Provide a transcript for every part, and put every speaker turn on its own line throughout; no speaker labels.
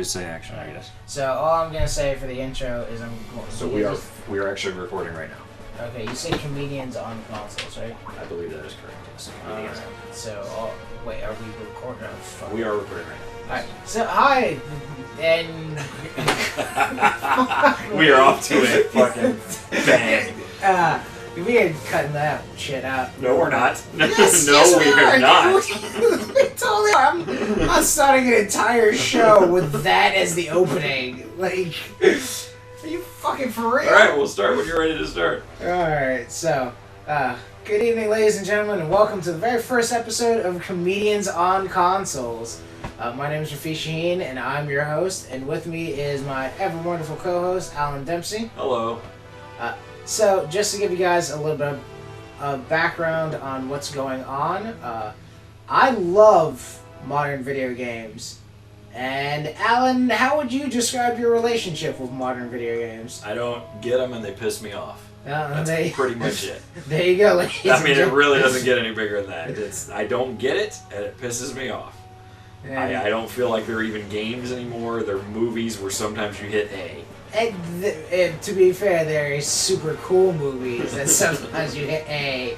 just say action, I guess.
So all I'm gonna say for the intro is I'm going.
So we are actually recording right now.
Okay, you say comedians on consoles, right?
I believe that is correct. Yes. Comedians.
So wait, are we recording? Oh, fuck.
We are recording right now.
Alright, so hi, and
We are off to a fucking bang.
we ain't cutting that shit out.
No, we're not.
Yes,
no,
yes,
we are not.
We totally are. I'm starting an entire show with that as the opening. Like, are you fucking for real?
Alright, we'll start when you're ready to start.
Alright, so, good evening, ladies and gentlemen, and welcome to the very first episode of Comedians on Consoles. My name is Rafiq Shaheen, and I'm your host, and with me is my ever-wonderful co-host, Alan Dempsey.
Hello.
So, just to give you guys a little bit of background on what's going on, I love modern video games. And, Alan, how would you describe your relationship with modern video games?
I don't get them and they piss me off. That's pretty much it.
There you go, ladies.
I mean, it really doesn't get any bigger than that. I don't get it, and it pisses me off.
Yeah.
I don't feel like they're even games anymore. They're movies where sometimes you hit A.
And to be fair, they're super cool movies that sometimes you hit A.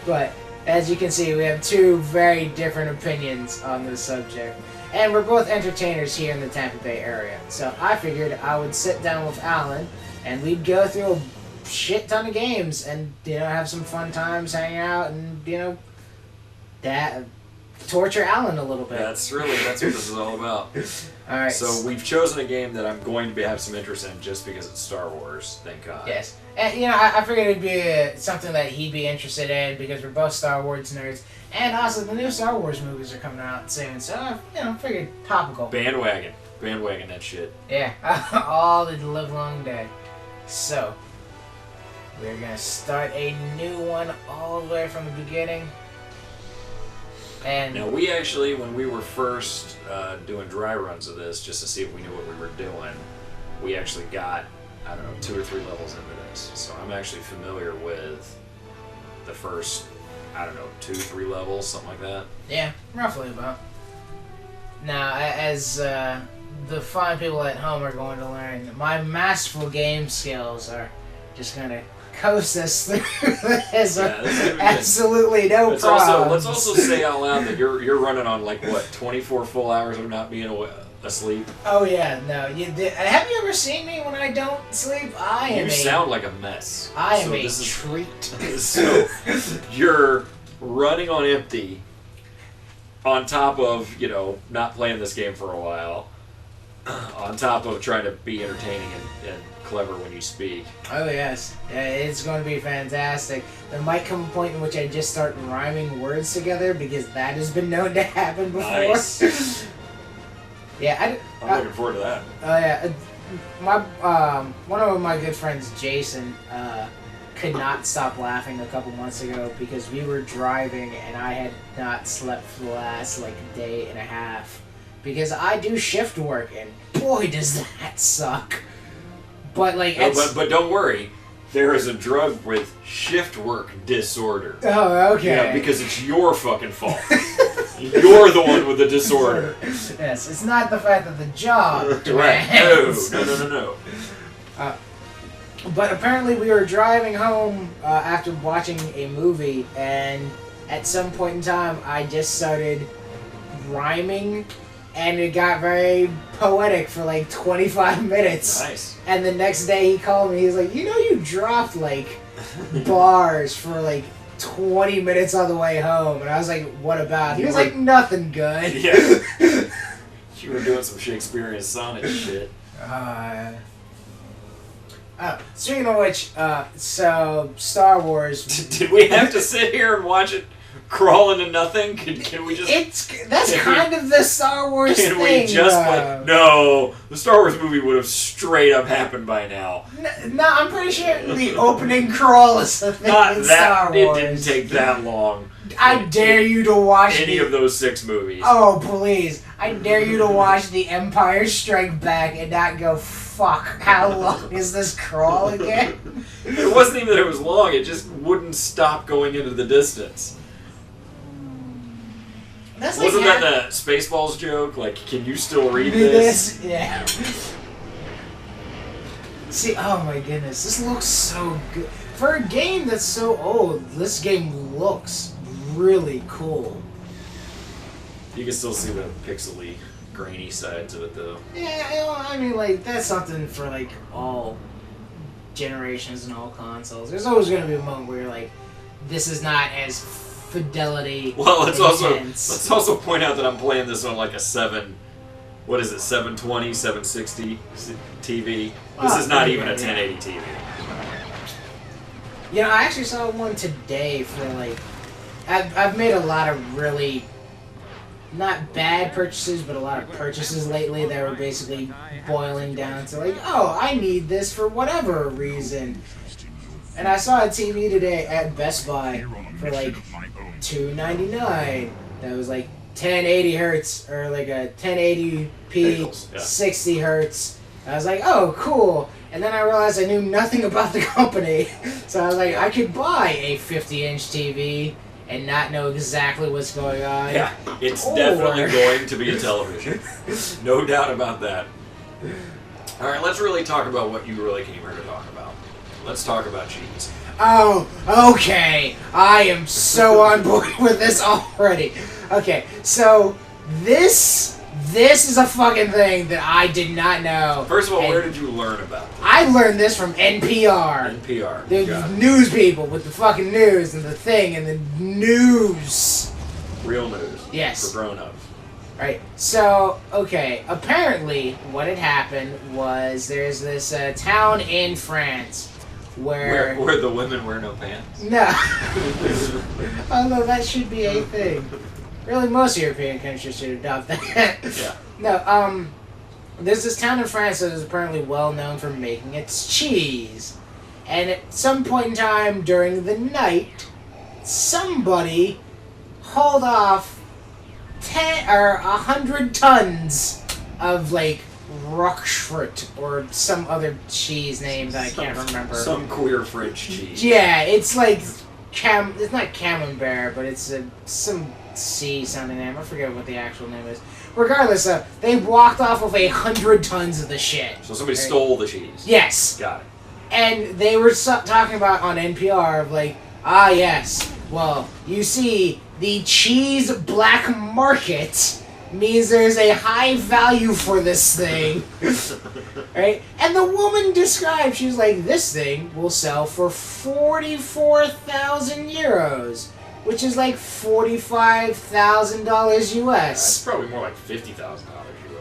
But as you can see, we have two very different opinions on this subject. And we're both entertainers here in the Tampa Bay area. So I figured I would sit down with Alan and we'd go through a shit ton of games and, have some fun times, hang out, and, torture Alan a little bit.
That's what this is all about.
Alright.
So we've chosen a game that I'm going to have some interest in just because it's Star Wars, thank God.
Yes. And, I figured it'd be something that he'd be interested in because we're both Star Wars nerds. And also, the new Star Wars movies are coming out soon, so, I figured topical.
Bandwagon that shit.
Yeah, all the live long day. So, we're gonna start a new one all the way from the beginning. And
now we actually, when we were first doing dry runs of this, just to see if we knew what we were doing, we actually got, 2 or 3 levels into this. So I'm actually familiar with the first, 2, 3 levels, something like that.
yeah, roughly about. Now, as the fine people at home are going to learn, my masterful game skills are just gonna coast us through this. Absolutely no problem.
Let's also say out loud that you're running on 24 full hours of not being asleep.
Oh yeah, no. Have you ever seen me when I don't sleep?
You sound like a mess.
I am a treat.
So you're running on empty, on top of not playing this game for a while, on top of trying to be entertaining and clever when you speak.
Oh yes, yeah, it's going to be fantastic. There might come a point in which I just start rhyming words together because that has been known to happen before.
Nice.
Yeah,
I'm looking forward to that.
Oh yeah, my one of my good friends, Jason, could not stop laughing a couple months ago because we were driving and I had not slept for the last day and a half because I do shift work and boy does that suck. But
but don't worry, there is a drug with shift work disorder.
Oh, okay.
Yeah, because it's your fucking fault. You're the one with the disorder.
Yes, it's not the fact that the job
Right.
demands.
No.
But apparently we were driving home after watching a movie, and at some point in time I just started rhyming, and it got very poetic for 25 minutes.
Nice.
And the next day he called me, he's like, you dropped bars for 20 minutes on the way home. And I was like, what about? He was like, nothing good.
Yeah. You were doing some Shakespearean sonnet shit.
Speaking of which, so Star Wars.
Did we have to sit here and watch it crawl into nothing? Can we just?
That's kind of the Star Wars thing.
Can we just No, the Star Wars movie would have straight up happened by now.
No, I'm pretty sure the opening crawl is the thing in Star Wars.
It didn't take that long.
I dare you to watch
any of those 6 movies.
Oh, please. I dare you to watch The Empire Strike Back and not go, fuck, how long is this crawl again?
It wasn't even that it was long, it just wouldn't stop going into the distance.
That's
Wasn't
like
that the Spaceballs joke? Like, can you still read
do
this?
Yeah. See, oh my goodness, this looks so good. For a game that's so old, this game looks really cool.
You can still see the pixely, grainy sides of it, though.
Yeah, you know, I mean, like, that's something for, like, all generations and all consoles. There's always going to be a moment where you're like, this is not as fidelity
Well,
intense.
let's also point out that I'm playing this on like a 720, 760 TV. This is not even a 1080 TV.
You know, I actually saw one today for like, I've made a lot of really not bad purchases, but a lot of purchases lately that were basically boiling down to like, oh, I need this for whatever reason. And I saw a TV today at Best Buy for like $2.99. That was like 1080 hertz or like a 1080p, 60 hertz. I was like, oh, cool. And then I realized I knew nothing about the company, so I was like, I could buy a 50-inch TV and not know exactly what's going on.
Yeah, it's definitely going to be a television. No doubt about that. Alright, let's really talk about what you really came here to talk about. Let's talk about cheese.
Oh, okay. I am so on board with this already. Okay, so this is a fucking thing that I did not know.
First of all,
And
where did you learn about this?
I learned this from NPR.
NPR.
The
Got it.
news people with the fucking news and the thing and the news.
Real news.
Yes.
For grown-ups.
Right. So, okay. Apparently, what had happened was there's this town in France where
the women wear no pants.
no. Although that should be a thing. Really, most European countries should adopt that.
Yeah.
No. There's this town in France that is apparently well known for making its cheese, and at some point in time during the night, somebody hauled off 10 or 100 tons of like Roquefort or some other cheese name that I can't remember.
Some queer French cheese.
Yeah, it's like it's not Camembert, but it's some C sounding name. I forget what the actual name is. Regardless, they walked off with 100 tons of the shit.
So somebody stole the cheese.
Yes.
Got it.
And they were talking about on NPR of like, ah yes, well, you see, the cheese black market means there's a high value for this thing. Right? And the woman described, she was like, this thing will sell for 44,000 euros, which is like $45,000 US.
That's probably more like $50,000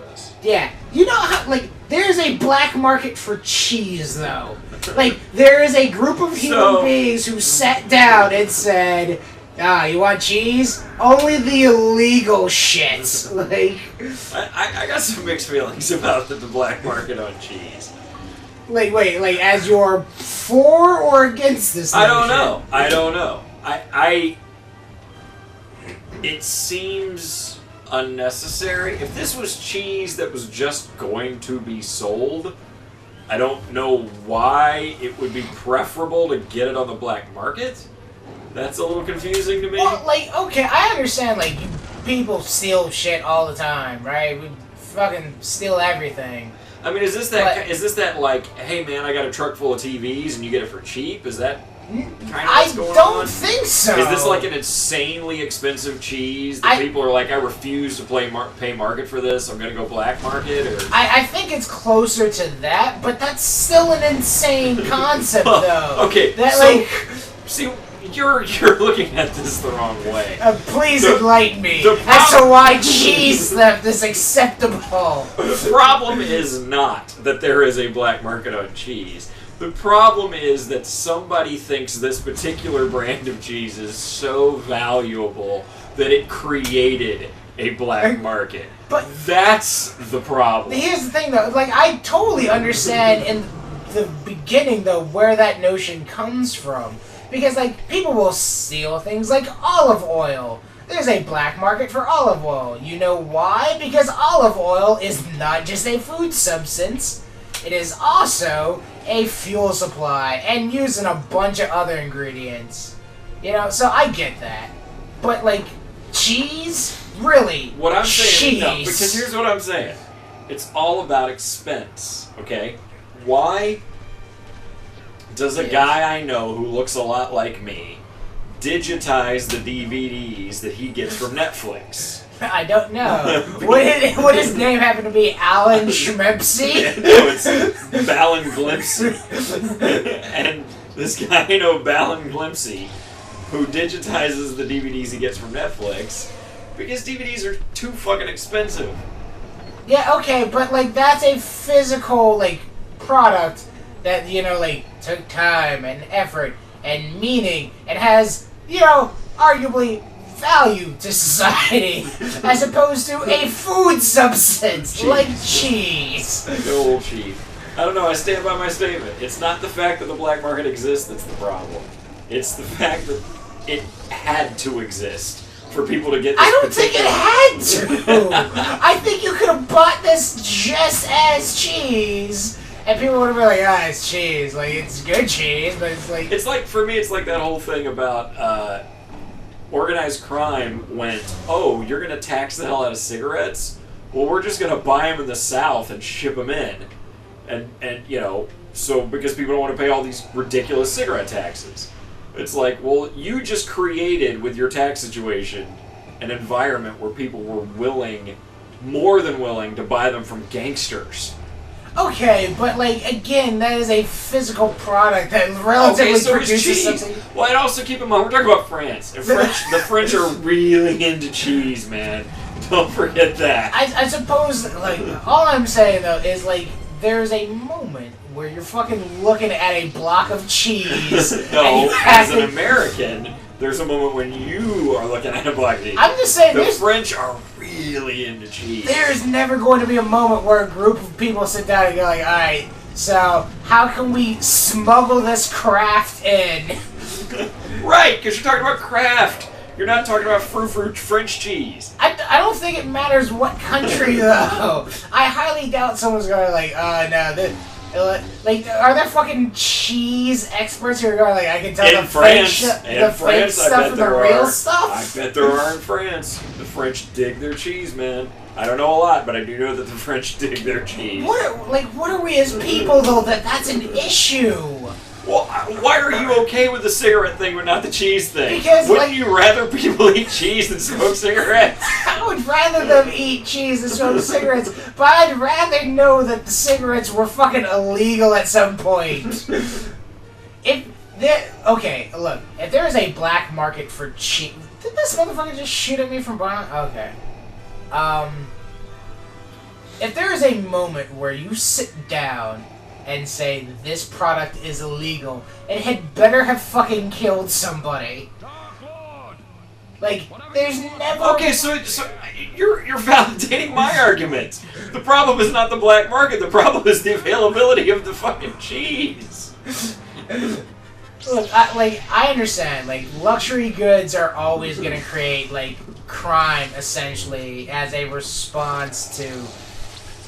US.
Yeah. You know how, like, there's a black market for cheese, though. Like, there is a group of human beings who sat down and said, you want cheese? Only the illegal shit. Like,
I got some mixed feelings about the black market on cheese.
like, wait, like, as you're for or against this notion?
I don't know. It seems unnecessary. If this was cheese that was just going to be sold, I don't know why it would be preferable to get it on the black market. That's a little confusing to me.
Well, like, okay, I understand, like, people steal shit all the time, right? We fucking steal everything.
I mean, is this that like, hey man, I got a truck full of TVs and you get it for cheap? Is that kind of what's going on?
I don't think so.
Is this like an insanely expensive cheese that people are like, I refuse to pay market for this, I'm going to go black market? Or
I think it's closer to that, but that's still an insane concept, though.
Okay,
that,
so,
like,
see, you're looking at this the wrong way.
Please enlighten me as to why cheese theft is acceptable.
The problem is not that there is a black market on cheese. The problem is that somebody thinks this particular brand of cheese is so valuable that it created a black market.
But
that's the problem.
Here's the thing, though. Like, I totally understand in the beginning, though, where that notion comes from. Because, like, people will steal things like olive oil. There's a black market for olive oil. You know why? Because olive oil is not just a food substance. It is also a fuel supply and used in a bunch of other ingredients. You know, so I get that. But, like, cheese? really
What I'm saying,
cheese.
no, because here's what I'm saying. It's all about expense, okay? Why does a guy I know who looks a lot like me digitize the DVDs that he gets from Netflix?
I don't know. Would his name happen to be Alan Schmepsy?
No, it's Balin Glimpsey. And this guy I know, Balin Glimpsey, who digitizes the DVDs he gets from Netflix because DVDs are too fucking expensive.
Yeah, okay, but like that's a physical like product that like took time and effort and meaning and has arguably value to society as opposed to a food substance like cheese.
Good old cheese. I don't know, I stand by my statement. It's not the fact that the black market exists that's the problem. It's the fact that it had to exist for people to get this.
I don't think it had to! I think you could have bought this just as cheese and people would have been like, it's cheese. Like, it's good cheese, but it's like...
It's like, for me, it's like that whole thing about, organized crime went, oh, you're going to tax the hell out of cigarettes? Well, we're just going to buy them in the South and ship them in. And so because people don't want to pay all these ridiculous cigarette taxes. It's like, well, you just created, with your tax situation, an environment where people were more than willing, to buy them from gangsters.
Okay, but again, that is a physical product that relatively produces something.
Well, and also keep in mind, we're talking about France. And the French are really into cheese, man. Don't forget that.
I suppose, all I'm saying, though, is, there's a moment where you're fucking looking at a block of cheese.
No, as an American, there's a moment when you are looking at a block of cheese.
I'm just saying,
the French are really into cheese.
There's never going to be a moment where a group of people sit down and go alright, so how can we smuggle this craft in?
Right, because you're talking about craft. You're not talking about frou-frou French cheese.
I don't think it matters what country, though. I highly doubt someone's going no, are there fucking cheese experts who are going I can tell the French stuff from the real stuff?
I bet there are in France. The French dig their cheese, man. I don't know a lot, but I do know that the French dig their cheese.
What are we as people, though, that's an issue?
Well, why are you okay with the cigarette thing but not the cheese thing?
Because,
wouldn't you rather people eat cheese than smoke cigarettes?
I would rather them eat cheese than smoke cigarettes, but I'd rather know that the cigarettes were fucking illegal at some point. Okay, look, if there is a black market for cheese... Did this motherfucker just shoot at me from behind? Okay. If there is a moment where you sit down and say this product is illegal, it had better have fucking killed somebody. There's never...
Okay, so you're validating my argument. The problem is not the black market, the problem is the availability of the fucking cheese.
Look, I understand, luxury goods are always gonna create, crime, essentially, as a response to...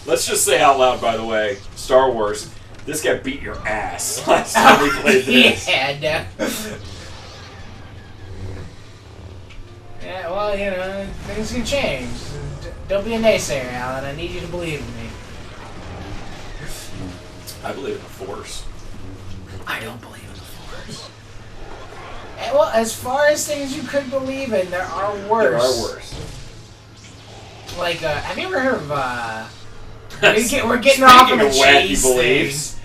Let's just say out loud, by the way, Star Wars... This guy beat your ass last time we played this.
Yeah, Yeah, well, things can change. Don't be a naysayer, Alan. I need you to believe in me.
I believe in the Force.
I don't believe in the Force. Well, as far as things you could believe in, there are worse.
There are worse.
Have you ever heard of, we're getting off of a cheese
beliefs.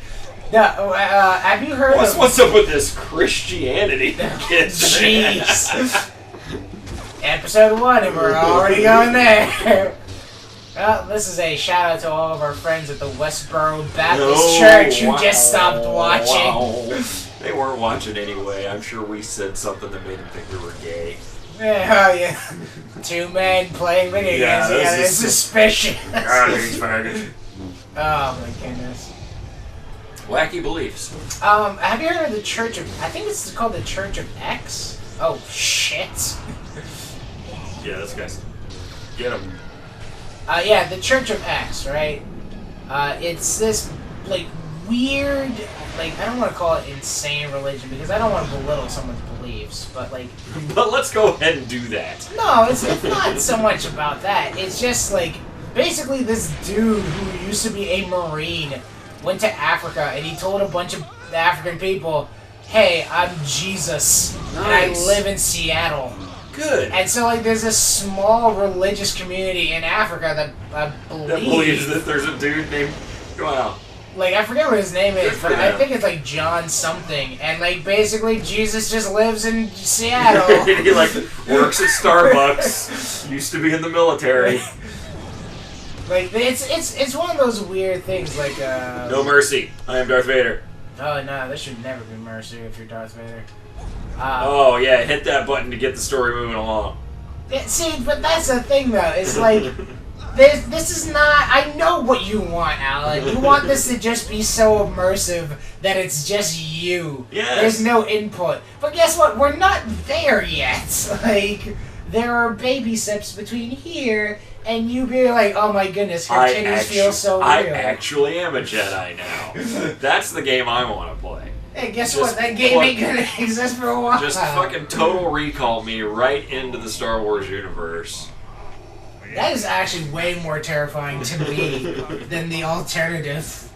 thing. No, have you heard of...
What's up with this Christianity?
Jeez. Episode 1 and we're already going there. Well, this is a shout out to all of our friends at the Westboro Baptist Church who just stopped watching.
Wow. They weren't watching anyway. I'm sure we said something that made them think we were gay.
Yeah, 2 men playing video games together. It's suspicious.
Oh
my goodness.
Wacky beliefs.
Have you heard of the Church of... I think it's called the Church of X? Oh, shit.
Yeah, this guy's... Get him.
Yeah, the Church of X, right? It's this, weird... I don't want to call it insane religion because I don't want to belittle someone's belief. leaves. But like,
But let's go ahead and do that.
no, it's not so much about that. It's just like basically this dude who used to be a Marine went to Africa and he told a bunch of African people, "Hey, I'm Jesus, and I
Nice.
live in Seattle."
Good.
And so, like, there's a small religious community in Africa that
That believes that there's a dude named... Wow.
like, I forget what his name is,
Good for
but I
them.
think it's, like, John something. And, like, basically, Jesus just lives in Seattle.
He, like, works at Starbucks. Used to be in the military.
Like, it's one of those weird things, like,
No mercy. I am Darth Vader.
oh, no, there should never be mercy if you're Darth Vader.
Oh, yeah, hit that button to get the story moving along.
Yeah, see, but that's the thing, though. It's like, this is not... I know what you want, Alan. You want this to just be so immersive that it's just you.
Yes.
There's no input. But guess what? We're not there yet. Like, there are baby steps between here and you being like, oh my goodness, her titties feel so real.
I actually am a Jedi now. That's the game I want to play.
Hey, guess
just
what? That game ain't gonna exist for a while.
Just fucking Total Recall me right into the Star Wars universe.
That is actually way more terrifying to me than the alternative.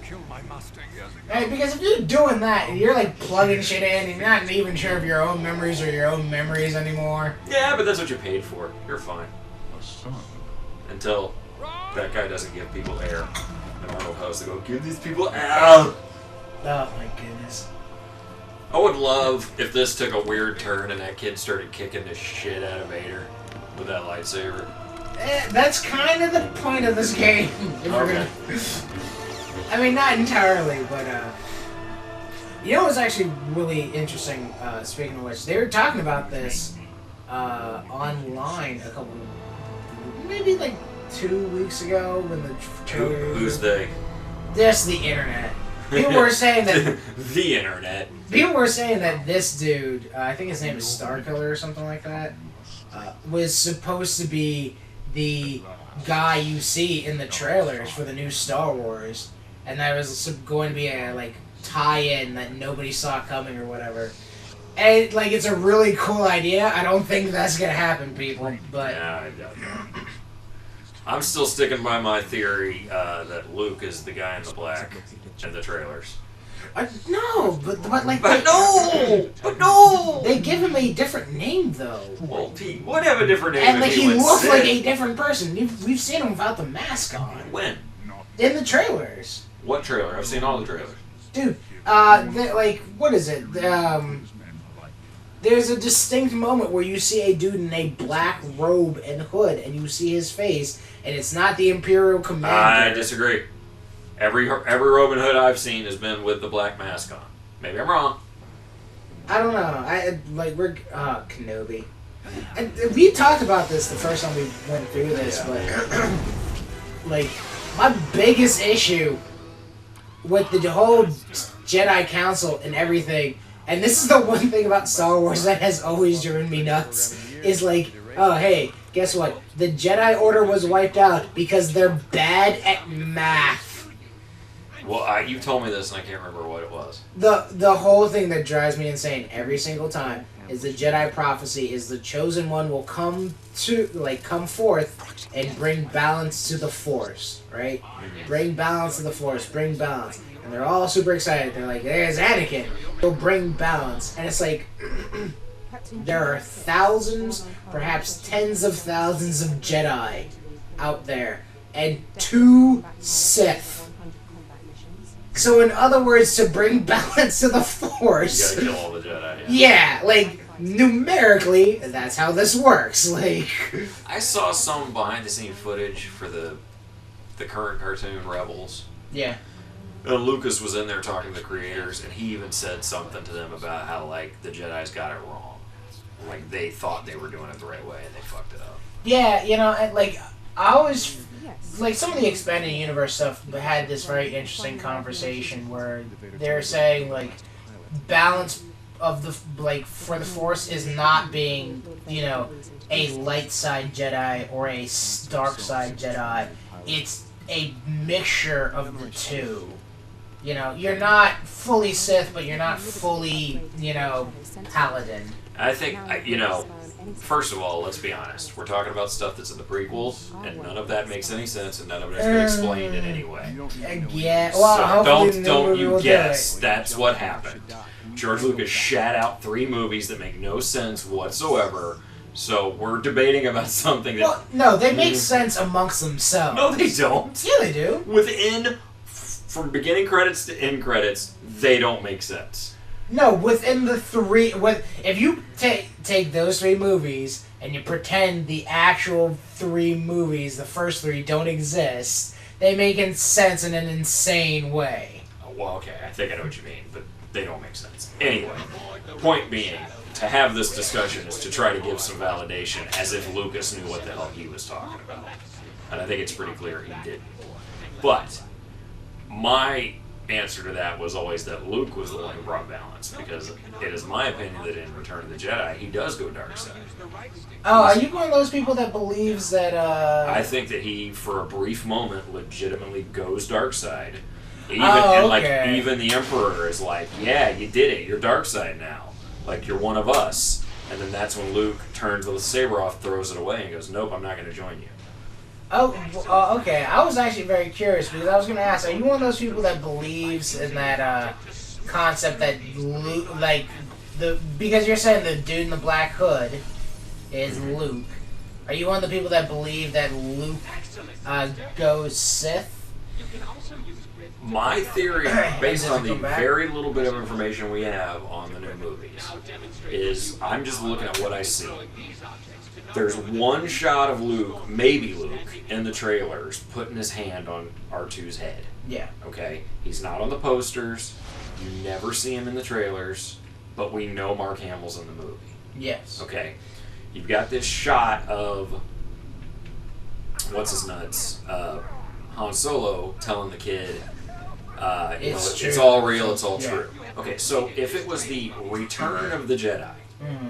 Right, because if you're doing that and you're like plugging shit in and you're not even sure if your own memories are your own memories anymore.
Yeah, but that's what you paid for. You're fine. Until that guy doesn't give people air. And Arnold has to go, give these people air.
Oh my goodness.
I would love if this took a weird turn and that kid started kicking the shit out of Vader with that lightsaber.
That's kind of the point of this game. If we're
Okay.
gonna... I mean, not entirely, but you know what's actually really interesting, speaking of which, they were talking about this online a couple, maybe like 2 weeks ago when the trailer...
Who's they?
Just the internet. People were saying that...
The internet.
People were saying that this dude, I think his name is Starkiller or something like that, was supposed to be the guy you see in the trailers for the new Star Wars, and that was going to be a like tie-in that nobody saw coming or whatever. And like, it's a really cool idea. I don't think that's gonna happen, people. But
Yeah, I doubt that. I'm still sticking by my theory that Luke is the guy in the black in the trailers.
no, but like,
But no! But no!
they give him a different name though.
Well, he would have a different name
And
if
like,
he
he
went
looks
Sith.
like a different person. We've seen him without the mask on
When?
in the trailers.
What trailer? I've seen all the trailers.
Dude, like, what is it? There's a distinct moment where you see a dude in a black robe and hood, and you see his face, and it's not the Imperial Commander.
I disagree. Every robe and hood I've seen has been with the black mask on. Maybe I'm wrong.
I don't know. We're Kenobi. And we talked about this the first time we went through this, but like, my biggest issue with the whole Jedi Council and everything, and this is the one thing about Star Wars that has always driven me nuts, is like, oh hey, guess what? The Jedi Order was wiped out because they're bad at math.
Well, you told me this and I can't remember what it was.
The whole thing that drives me insane every single time is the Jedi prophecy is the chosen one will come forth and bring balance to the Force, right? Bring balance to the Force, bring balance. And they're all super excited. They're like, there's Anakin. He'll bring balance. And it's like, there are thousands, perhaps tens of thousands of Jedi out there. And 2 Sith. So in other words, to bring balance to the
You
Force...
gotta kill all the Jedi.
Yeah, like, numerically, that's how this works. Like...
I saw some behind the scene footage for the current cartoon Rebels.
Yeah.
And Lucas was in there talking to the creators, and he even said something to them about how, like, the Jedi's got it wrong. Like, they thought they were doing it the right way, and they fucked it up.
Yeah, you know, and, like, I always... Like, some of the expanded universe stuff had this very interesting conversation where they're saying, like, balance of the, like, for the Force is not being, you know, a light side Jedi or a dark side Jedi. It's a mixture of the two. You know, you're not fully Sith, but you're not fully, Paladin.
I think, first of all, let's be honest. We're talking about stuff that's in the prequels, and none of that makes any sense, and none of it has been explained in any way.
Yeah, well,
So
hopefully
don't you
will
guess
do it.
that's what happened. George Lucas shat out 3 movies that make no sense whatsoever, so we're debating about something that...
Well, no, they make sense amongst themselves.
No, they don't.
Yeah, they do.
From beginning credits to end credits, they don't make sense.
No, within the 3... If you take those 3 movies and you pretend the actual 3 movies, the first 3, don't exist, they make sense in an insane way.
Well, okay, I think I know what you mean, but they don't make sense. Anyway, point being, to have this discussion is to try to give some validation as if Lucas knew what the hell he was talking about. And I think it's pretty clear he didn't. But my answer to that was always that Luke was the one who brought balance, because it is my opinion that in Return of the Jedi, he does go dark side.
Oh, are you one of those people that believes that,
I think that he, for a brief moment, legitimately goes dark side. Even, even the Emperor is like, yeah, you did it, you're dark side now. Like, you're one of us. And then that's when Luke turns the saber off, throws it away, and goes, nope, I'm not going to join you.
Oh, okay. I was actually very curious because I was going to ask, are you one of those people that believes in that concept that Luke, because you're saying the dude in the black hood is Luke. Are you one of the people that believe that Luke goes Sith?
My theory, based on the very little bit of information we have on the new movies, is I'm just looking at what I see. There's one shot of Luke, maybe Luke, in the trailers, putting his hand on R2's head.
Yeah.
Okay? He's not on the posters. You never see him in the trailers, but we know Mark Hamill's in the movie.
Yes.
Okay? You've got this shot of, what's his nuts? Han Solo telling the kid, it's all real, it's all true. Okay, so if it was the Return of the Jedi,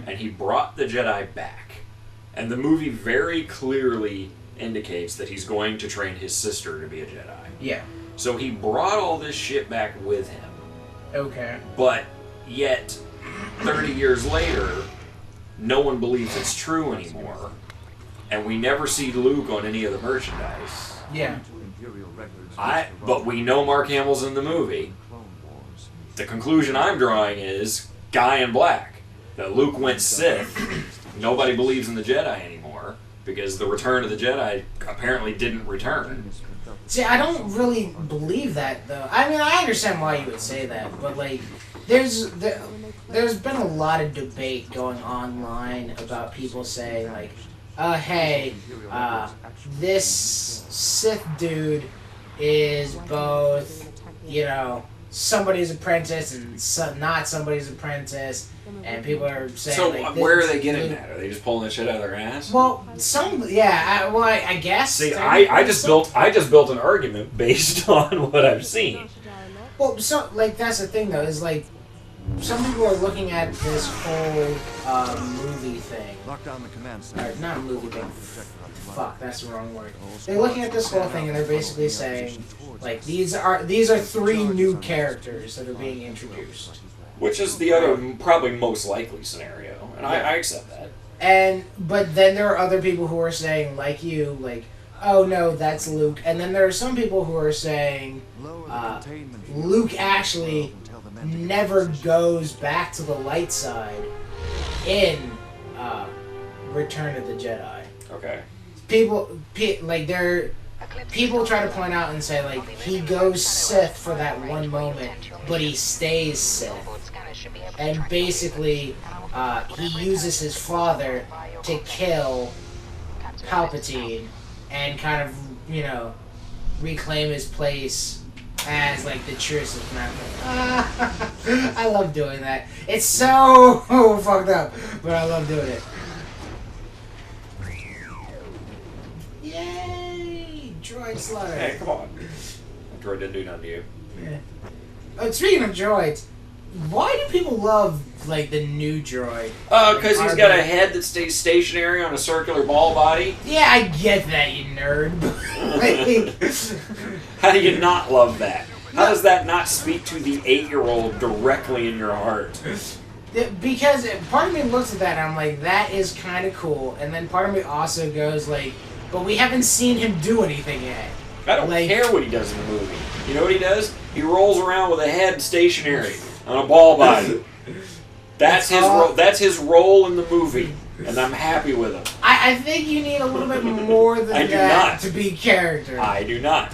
and he brought the Jedi back, and the movie very clearly indicates that he's going to train his sister to be a Jedi.
Yeah.
So he brought all this shit back with him.
Okay.
But yet, 30 years later, no one believes it's true anymore, and we never see Luke on any of the merchandise.
Yeah.
But we know Mark Hamill's in the movie. The conclusion I'm drawing is Guy in Black. That Luke went Sith. Nobody believes in the Jedi anymore because the Return of the Jedi apparently didn't return.
See, I don't really believe that though. I mean, I understand why you would say that, but there's been a lot of debate going online about people saying hey, this Sith dude is both, somebody's apprentice and not somebody's apprentice, and people are saying.
So where are they getting that? Are they just pulling that shit out of their ass?
Well, I guess.
See, I just built an argument based on what I've seen.
Well, so that's the thing though, is some people are looking at this whole movie thing.
Lock down the command center.
Or not movie thing. Fuck, that's the wrong word. They're looking at this whole thing and they're basically saying, these are 3 new characters that are being introduced.
Which is the other, probably most likely scenario, and I accept that.
But then there are other people who are saying, like you, oh no, that's Luke. And then there are some people who are saying, Luke actually never goes back to the light side in Return of the Jedi.
Okay.
People try to point out and say he goes Sith for that one moment, but he stays Sith, and basically he uses his father to kill Palpatine and kind of reclaim his place as the true Sith Master. I love doing that. It's so fucked up, but I love doing it. Yay! Droid slaughter.
Hey, come on. Droid didn't do nothing to you.
Yeah. Speaking of droids, why do people love the new droid?
Because he's got a head that stays stationary on a circular ball body.
Yeah, I get that, you nerd.
How do you not love that? How does that not speak to the 8-year-old directly in your heart?
Because part of me looks at that and I'm like, that is kind of cool. And then part of me also goes like, but we haven't seen him do anything yet.
I don't care what he does in the movie. You know what he does? He rolls around with a head stationary on a ball body. That's his role in the movie, and I'm happy with him.
I think you need a little bit more than that to be character.
I do not.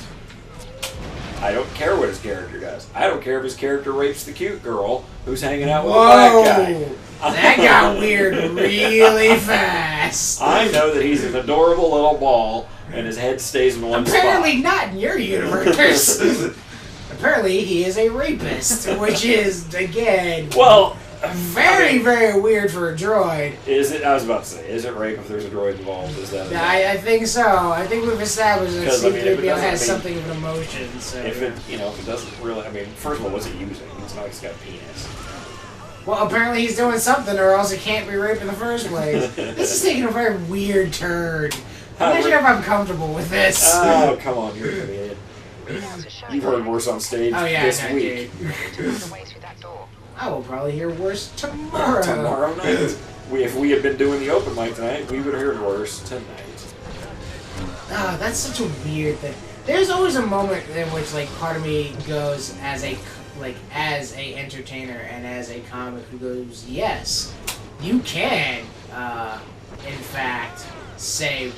I don't care what his character does. I don't care if his character rapes the cute girl who's hanging out with the black guy.
That got weird really fast.
I know that he's an adorable little ball, and his head stays in one spot.
Apparently not in your universe. Apparently he is a rapist, which is, again...
Well...
Very, very weird for a droid.
Is it? I was about to say, is it rape if there's a droid involved? Is that?
I think so. I think we've established that C-3PO has
mean,
something of an emotion. So
if it, if it doesn't really, I mean, first of all, what's it using? It's not like it's got a penis.
Well, apparently he's doing something, or else it can't be rape in the first place. This is taking a very weird turn. I'm not sure if I'm comfortable with this.
Oh, come on, you're an idiot. You've heard worse on stage this week.
I will probably hear worse tomorrow.
Tomorrow night. If we had been doing the open mic tonight, we would have heard worse tonight.
Ah, that's such a weird thing. There's always a moment in which, like, part of me goes as a entertainer and as a comic who goes, yes, you can, in fact, say,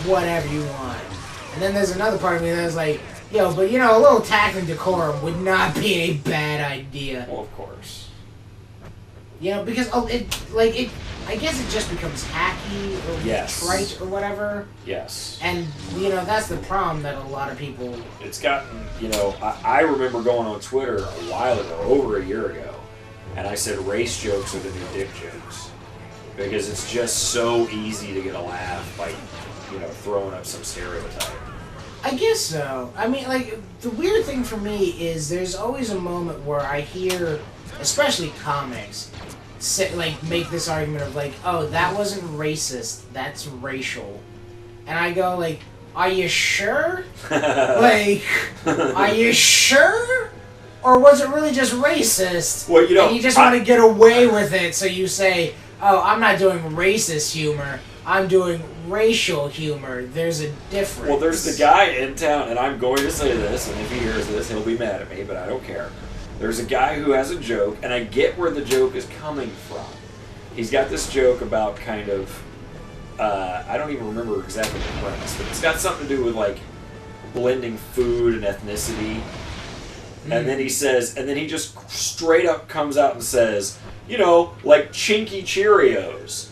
whatever you want. And then there's another part of me that's like, yo, but a little tact and decorum would not be a bad idea.
Well, of course.
Because I guess it just becomes hacky or trite or whatever.
Yes.
And that's the problem that a lot of people.
It's gotten. I remember going on Twitter a while ago, over a year ago, and I said race jokes are the new dick jokes because it's just so easy to get a laugh by throwing up some stereotype.
I guess so. I mean, the weird thing for me is there's always a moment where I hear, especially comics, make this argument of oh, that wasn't racist, that's racial. And I go are you sure? Are you sure? Or was it really just racist?
Well,
and you just want to get away with it, so you say, oh, I'm not doing racist humor, I'm doing racial humor. There's a difference.
Well, there's the guy in town, and I'm going to say this, and if he hears this, he'll be mad at me, but I don't care. There's a guy who has a joke, and I get where the joke is coming from. He's got this joke about kind of, I don't even remember exactly the premise, but it's got something to do with, blending food and ethnicity. And then he says, and then he just straight up comes out and says, Chinky Cheerios.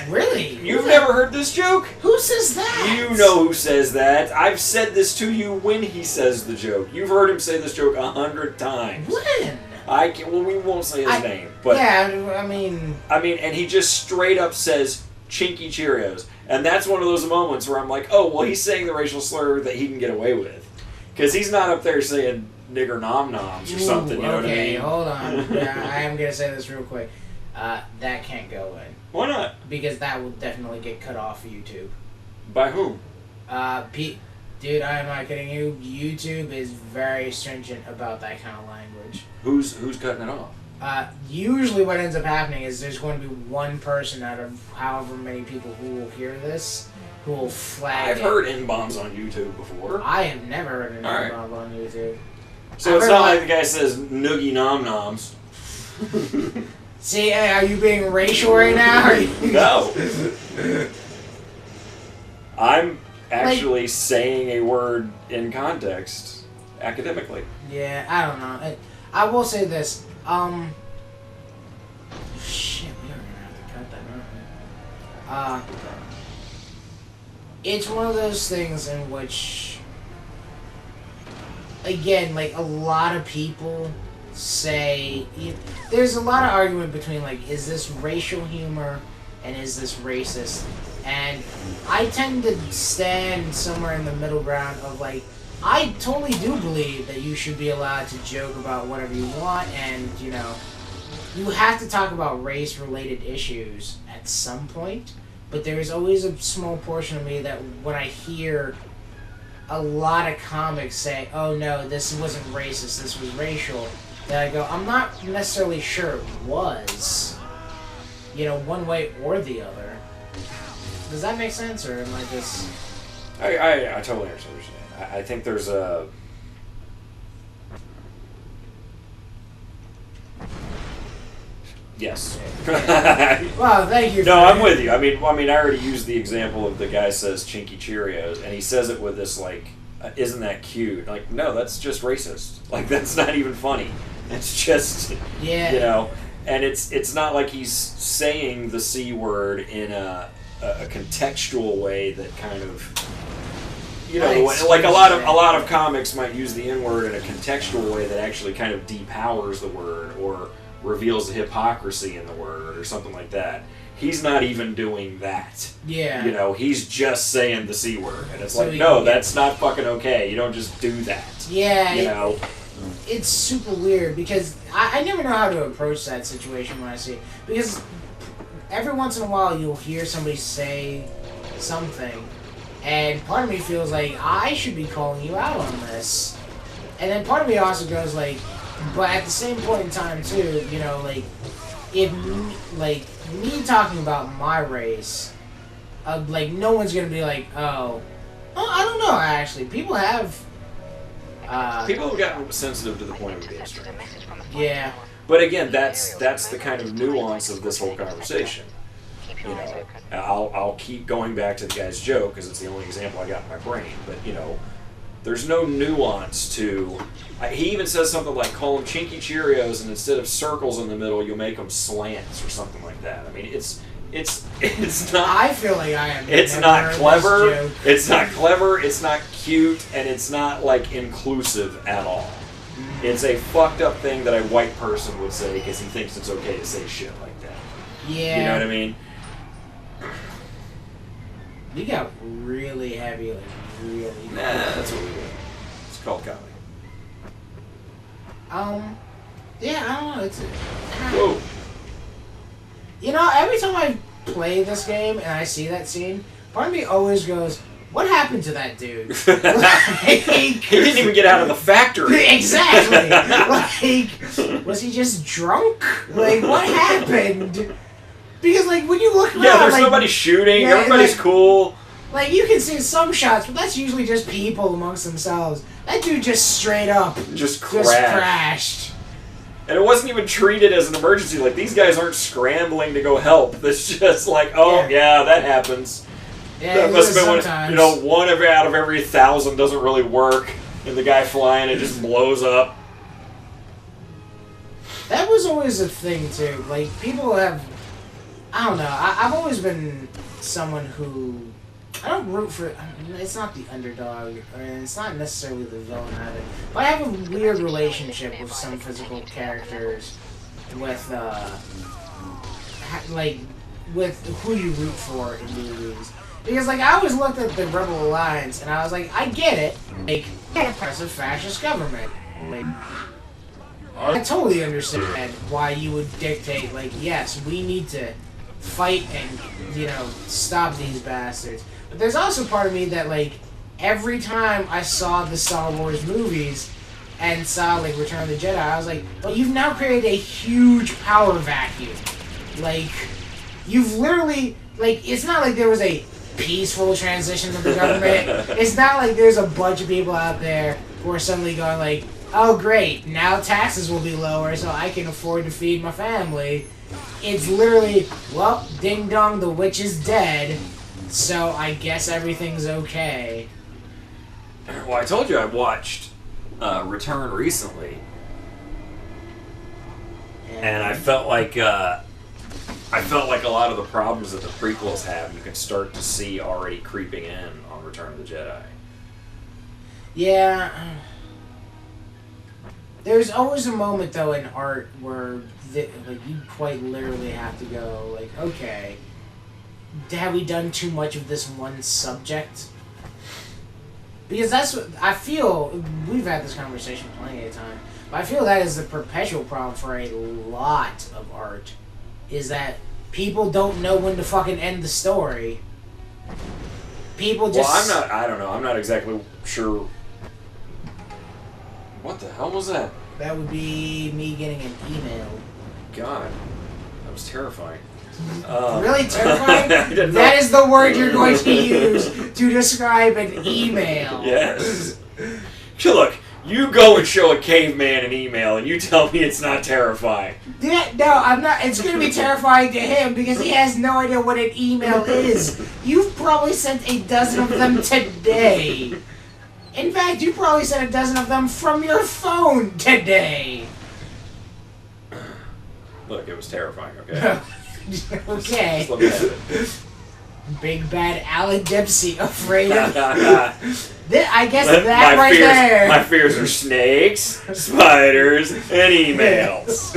Really?
You've never heard this joke?
Who says that?
You know who says that. I've said this to you when he says the joke. You've heard him say this joke 100 times.
When?
Well, we won't say his name, but
yeah, I mean,
and he just straight up says Chinky Cheerios, and that's one of those moments where I'm like, oh, well, he's saying the racial slur that he can get away with, because he's not up there saying nigger nom noms or something. You know what I mean?
Okay, hold on. Yeah, I am gonna say this real quick. That can't go in.
Why not?
Because that will definitely get cut off YouTube.
By whom?
Dude, I'm not kidding you. YouTube is very stringent about that kind of language.
Who's cutting it off?
Usually what ends up happening is there's going to be one person out of however many people who will hear this who will flag
I've heard N-bombs on YouTube before.
I have never heard an N-bomb on YouTube.
So it's not like the guy says noogie nom noms.
See, are you being racial right now?
No. I'm actually saying a word in context, academically.
Yeah, I don't know. I will say this. Shit, we are gonna have to cut that, aren't we? It's one of those things in which, again, a lot of people say, there's a lot of argument between is this racial humor and is this racist, and I tend to stand somewhere in the middle ground of I totally do believe that you should be allowed to joke about whatever you want, and you have to talk about race related issues at some point, but there is always a small portion of me that when I hear a lot of comics say, "Oh no, this wasn't racist. This was racial." That I go, I'm not necessarily sure it was. One way or the other. Does that make sense, or am I just?
I totally understand what you're saying. I think there's a. Yes.
Well, thank you.
No, I'm with you. I mean, I already used the example of the guy says Chinky Cheerios, and he says it with this like, "Isn't that cute?" Like, no, that's just racist. Like, that's not even funny. It's just, and it's not like he's saying the C word in a contextual way that kind of. Like a lot of comics might use the N word in a contextual way that actually kind of depowers the word or reveals the hypocrisy in the word or something like that. He's not even doing that.
Yeah.
He's just saying the C word. And it's like, no, that's not fucking okay. You don't just do that.
Yeah. It's super weird because I never know how to approach that situation when I see it. Because every once in a while you'll hear somebody say something and part of me feels like I should be calling you out on this. And then part of me also goes like, but at the same point in time too, if me talking about my race, no one's gonna be like, oh, I don't know actually. People have gotten sensitive to the point of being strange. Yeah.
But again, that's the kind of nuance of this whole conversation. I'll keep going back to the guy's joke because it's the only example I got in my brain. But there's no nuance to. He even says something like, "Call them Chinky Cheerios, and instead of circles in the middle, you'll make them slants or something like that." I mean, it's not.
I feel like I am.
It's not clever. It's not clever. It's not cute, and it's not like inclusive at all. It's a fucked up thing that a white person would say because he thinks it's okay to say shit like that.
Yeah.
You know what I mean?
We got really heavy, really.
Nah, that's what we do. It's called comedy.
Yeah, I don't know. It's.
Whoa.
Every time I play this game and I see that scene, part of me always goes, "What happened to that dude?"
He didn't even get out of the factory.
Exactly. Was he just drunk? What happened? Because when you look around,
there's nobody shooting. Everybody's cool.
You can see some shots, but that's usually just people amongst themselves. That dude just straight up
just crashed. And it wasn't even treated as an emergency. These guys aren't scrambling to go help. It's just that happens.
Yeah,
that must have been one out of every 1,000 doesn't really work, and the guy flying it just blows up.
That was always a thing too. People have, I don't know. I've always been someone who I don't root for. It's not the underdog, or it's not necessarily the villain either. But I have a weird relationship with some physical characters, with with who you root for in movies. Because I always looked at the Rebel Alliance and I was like, I get it. Oppressive fascist government. I totally understand why you would dictate yes, we need to fight and stop these bastards. But there's also part of me that every time I saw the Star Wars movies and saw Return of the Jedi, I was like, well, you've now created a huge power vacuum. You've literally it's not like there was a peaceful transition of the government. It's not like there's a bunch of people out there who are suddenly going oh great, now taxes will be lower so I can afford to feed my family. It's literally, well, ding dong, the witch is dead, so I guess everything's okay.
Well, I told you I watched Return recently, and I felt like a lot of the problems that the prequels have, you can start to see already creeping in on Return of the Jedi.
Yeah. There's always a moment, though, in art where you quite literally have to go, okay, have we done too much of this one subject? Because that's what I feel. We've had this conversation plenty of times, but I feel that is the perpetual problem for a lot of art, is that people don't know when to fucking end the story. people just.
Well, I don't know. I'm not exactly sure. What the hell was that?
That would be me getting an email.
God, that was terrifying.
Really terrifying?
That
That is the word you're going to use to describe an email.
Yes. Look, you go and show a caveman an email, and you tell me it's not terrifying.
Yeah, no, I'm not. It's going to be terrifying to him because he has no idea what an email is. You've probably sent a dozen of them today. In fact, you probably sent a dozen of them from your phone today.
Look, it was terrifying, okay?
Okay.
Just let me have it.
Big bad Alan Dempsey afraid of. I guess
My
that right
fears,
there.
My fears are snakes, spiders, and emails.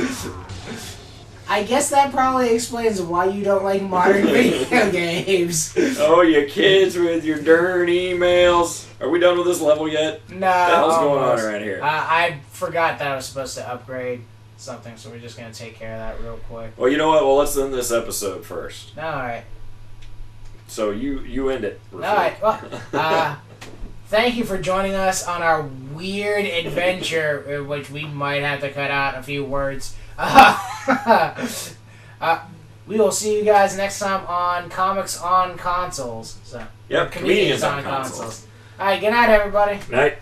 I guess that probably explains why you don't like modern video games.
Oh, you kids with your darn emails. Are we done with this level yet?
No.
What the hell's going on
almost.
around here?
I forgot that I was supposed to upgrade something, so we're just going to take care of that real quick.
Well, you know what? Well, let's end this episode first.
Alright.
So you end it.
Alright, well, thank you for joining us on our weird adventure, which we might have to cut out a few words. We will see you guys next time on Comics on Consoles. So,
Yep, Comedians on Consoles.
Alright, good night, everybody.
Night.